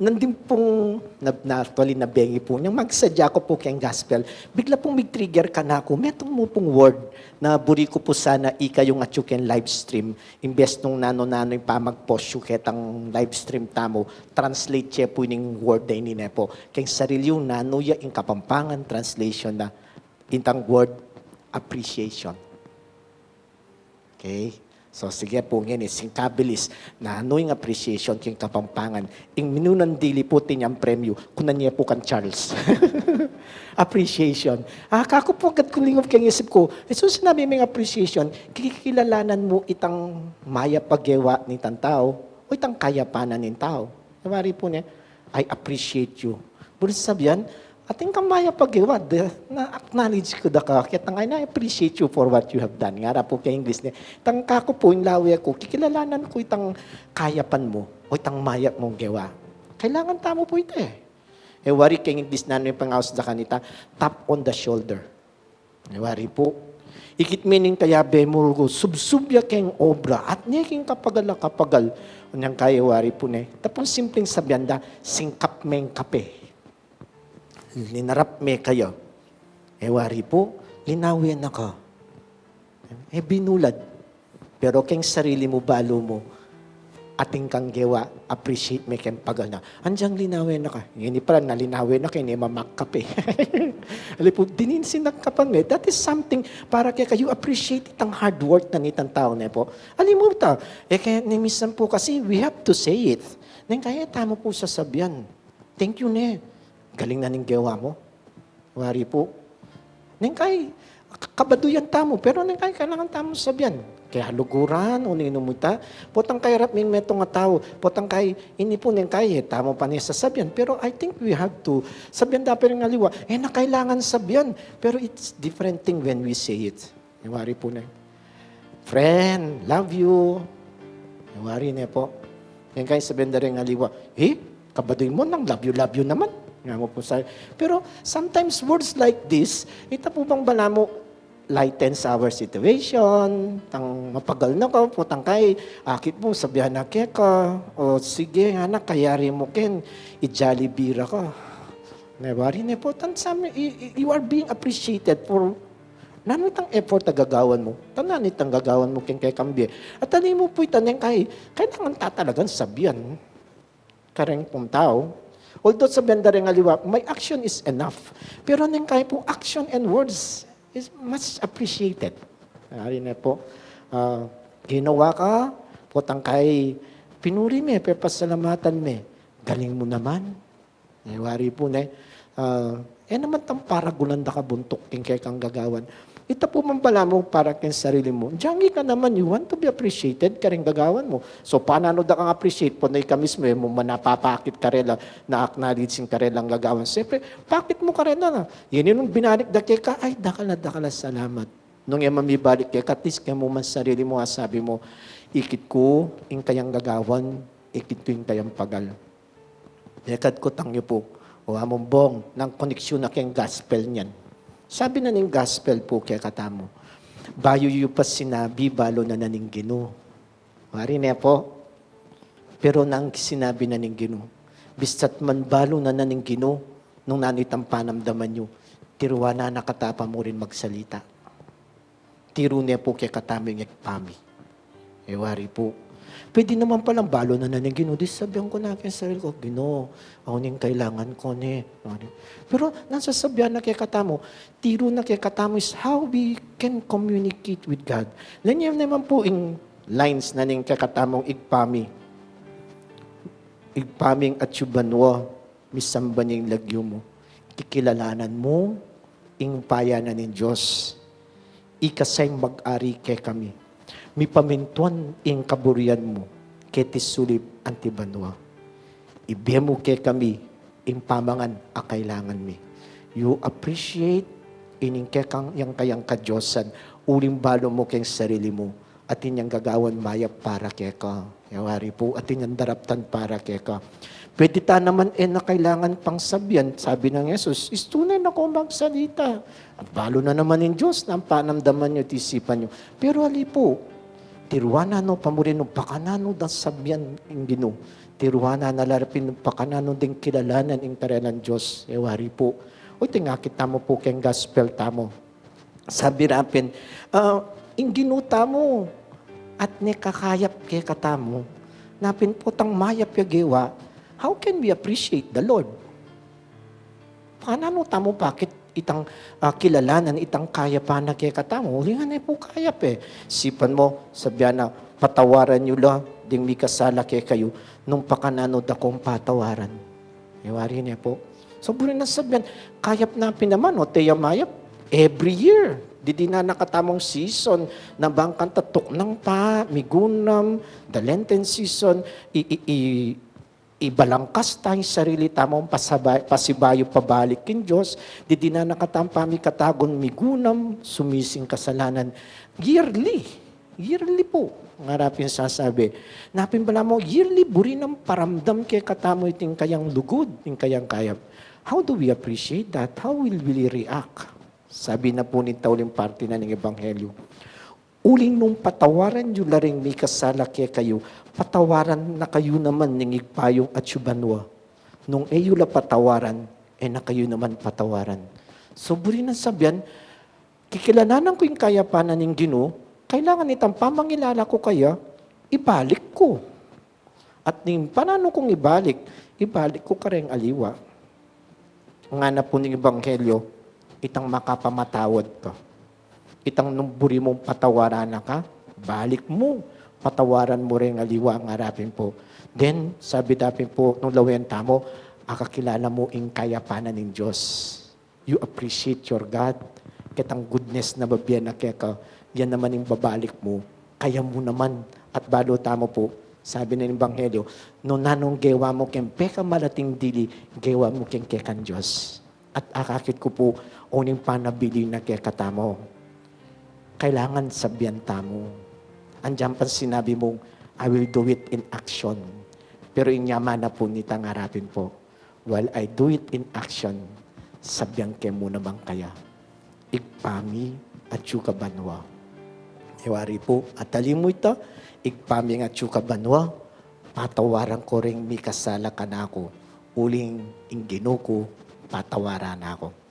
Nandun pong actually nabengi po, nang magsadya ko po kayong gospel, bigla pong mag-trigger ka na ako, metong mo pong word na buri ko po sana ika yung atyuken live stream, imbes nung nano-nano yung pamag-post yung ketang live stream tamo, translate siya po yung word na inina po. Kayong sarili yung nanuya yung kapampangan translation na intang word appreciation. Okay? So, sige po ngayon, singkabilis na ano yung appreciation kyung kapampangan. Yung minunan dili po tinyang premyo, kunan niya po kan Charles. Appreciation. Kako po agad kulingop kayong isip ko, so sinabi may appreciation, kikilalanan mo itang maya paggewa ni itang tao, o itang kayapanan ng tao. Nawari po niya, I appreciate you. Bulit sabihan, ating kamaya paggewa, na-acknowledge ko da ka, kaya tangay na-appreciate you for what you have done. Nga po kay English niya. Tangka ko po, yung lawi ako, kikilalanan ko itang kayapan mo, o itang maya mong gawa. Kailangan tamo po ito eh. Wari kay English na yung pangawas da kanita, tap on the shoulder. Wari po. Ikit meaning kaya bemurgo, subsubya kayong obra, at niya kayong kapagal. Unyang kaya wari po niya. Tapos simpleng sabihan da, singkap meng kape. Linarap me kayo. Wari po, linawin ako. Binulad. Pero keng sarili mo, balo mo, ating kang gewa, appreciate me keng pagal na. Andyang linawin na ka. Hindi pala nalinawin na kayo, hindi mamakap eh. Alam po, dininsin na kapan me. That is something para kaya kayo appreciate itang hard work na nitang tao na po. Alam mo ito, kaya nimisan po kasi we have to say it. Nang kaya tamo po sasabihan. Thank you ne. Galing na ning gawa mo. Wari po. Nengkay, kabaduyan tamo, pero nengkay kailangan tamo sabihan. Kaya luguran, uninumuta, potang kay rap ming metong nga tao, potang kay, ini po nengkay, tamo pa niya sasabihan. Pero I think we have to, sabihan dapat rin aliwa, na kailangan sabihan. Pero it's different thing when we say it. Wari po na. Friend, love you. Wari niya po. Nengkay sabihan na rin aliwa, kabaduy mo nang love you naman. Pero sometimes words like this, ito po bang bala mo lightens our situation, tang mapagal na ko, putang kay, akit mo, sabihan na kaya ka, o sige, anak, kayari mo ken, i-jollibee ka. Nabari na po, you are being appreciated for nanitang effort na gagawan mo. Nanitang gagawan mo ken kay kambye. At tali mo po itaneng kay, kailangan tatalagan sabihan. Kareng pong tao, although sa bendaring aliwa, my action is enough. Pero nang kaya po, action and words is much appreciated. Ari na po, ginawa ka, potang kay pinuri me, pasalamatan me. Galing mo naman. Wari po na, naman tang paragulan da ka buntok king kay kang gagawan. Ito po man pala mo para kang sarili mo. Diyangi ka naman, you want to be appreciated, ka rin gagawan mo. So, paano da kang appreciate po na ikaw mismo, mo manapapakit ka rin na-acknowledging ka rin lang gagawan. Siyempre, pakit mo ka rin na. Yan yung binalik da kay ka, ay, dakala, salamat. Nung yung mamibalik kay ka, at least kaya mo man sarili mo, sabi mo, ikit ko, yung kayang gagawan, ikit ko yung kayang pagal. Dekad ko tangyo po, o among bong, ng koneksyon na kayang gospel niyan. Sabi na ning gospel po kaya katamo, bayo yu pa sinabi, balo na naning Gino. Mari na po. Pero nang sinabi na ning Gino, bistat man balo na naning Gino, nung nanitang panamdaman nyo, tiruwa na nakatapa mo rin magsalita. Tiro niya po kaya katamo yung ekpami. Wari po. Pwede naman palang balo na naning Gino. Di sabihan ko na aking sarili ko, Gino, ako ning kailangan ko ne. Pero nasasabihan na kaya katamo, tiro na kaya katamo is how we can communicate with God. Lanyan naman po yung lines na ning kakatamong igpami. Igpaming at yubanwa, misamba niyang lagyo mo. Kikilalanan mo, ing payanan ng Diyos. Ikasay mag-ari kay kami. Mi pamintuan ing kaburian mo, keti sulip antibanwa. Ibemo ke kami, ing pamangan a kailangan mi. You appreciate ining kekang yang kayang kadyosan, uling balo mo keng sarili mo, at inyang gagawan maya para keka. Yawari po, at inyang daraptan para keka. Pwede ta naman na kailangan pang sabihan, sabi ng Jesus, istunay na ko magsalita. At balo na naman ng Diyos na ang panamdaman nyo, tisipan nyo. Pero ali po, tiruana no pamurino bakanano da sabyan ingino tiruana nalarapin pakananon ding kilalanan ing taranan Diyos. Ewari po. O tingakit tamo po keng gospel tamo. Sabi rapin, ing ginuta mo at nekakayap kay katamo, napin po tang mayap yagewa, how can we appreciate the Lord? Paano tamo bakit itang kilalanan, itang kaya pa na kaya katamo? Hulingan na po kayap eh. Sipan mo, sabihan na, patawaran nyo lang, ding may kasala kaya kayo, nung pakananod akong patawaran. Iwari niya po. So, burin na sabihan, kayap natin naman, o teya mayap, every year. Di na nakatamong season, na bangkan tatok ng pa, migunam, the Lenten season, ibalangkas tayo sarili tamong pasibayo pabalik kin Diyos, di na nakatampa mi katagon migunam, sumising kasalanan. Yearly po, ngarapin sasabi. Napin bala mo, yearly buri ng paramdam kay katamo iting kayang lugod, iting kayang kayap. How do we appreciate that? How will we react? Sabi na po ni Tauling parte na ng Ebanghelyo. Uling nung patawaran nyo laring may kasala kaya kayo, patawaran na kayo naman ng igpayong at syubanwa. Nung eyo la patawaran, na kayo naman patawaran. So, buri na sabihan, kikilalanan ko yung kayapanan ng Ginoo, kailangan itang pamangilala ko kaya, ibalik ko. At ning panano kong ibalik ko kareng aliwa. Nga na po ng Ebanghelyo, itang makapamatawad ka. Itang numburi mong patawaran na ka, balik mo. Patawaran mo rin aliwa ang harapin po. Then, sabi dapin po, nung lawen tamo, akakilala mo ing kayapanan ng Diyos. You appreciate your God. Kitang goodness na babiyan na kaya ka, yan naman yung babalik mo. Kaya mo naman. At balo tamo po, sabi ng Ebanghelyo, no nanong gewa mo ken peka malating dili, gewa mo ken kekan Diyos. At akakit ko po, uning panabili na kaya katamo. Kailangan sabihan tamo. Andiyan pa sinabi mong, I will do it in action. Pero inyaman na po nitang harapin po. While I do it in action, sabihan ke mo naman kaya. Igpami at yuka banwa. Iwari po, at mo ito, igpami at yuka banwa, patawaran ko rin may kasala ka na ako. Uling ingino ko, patawaran ako.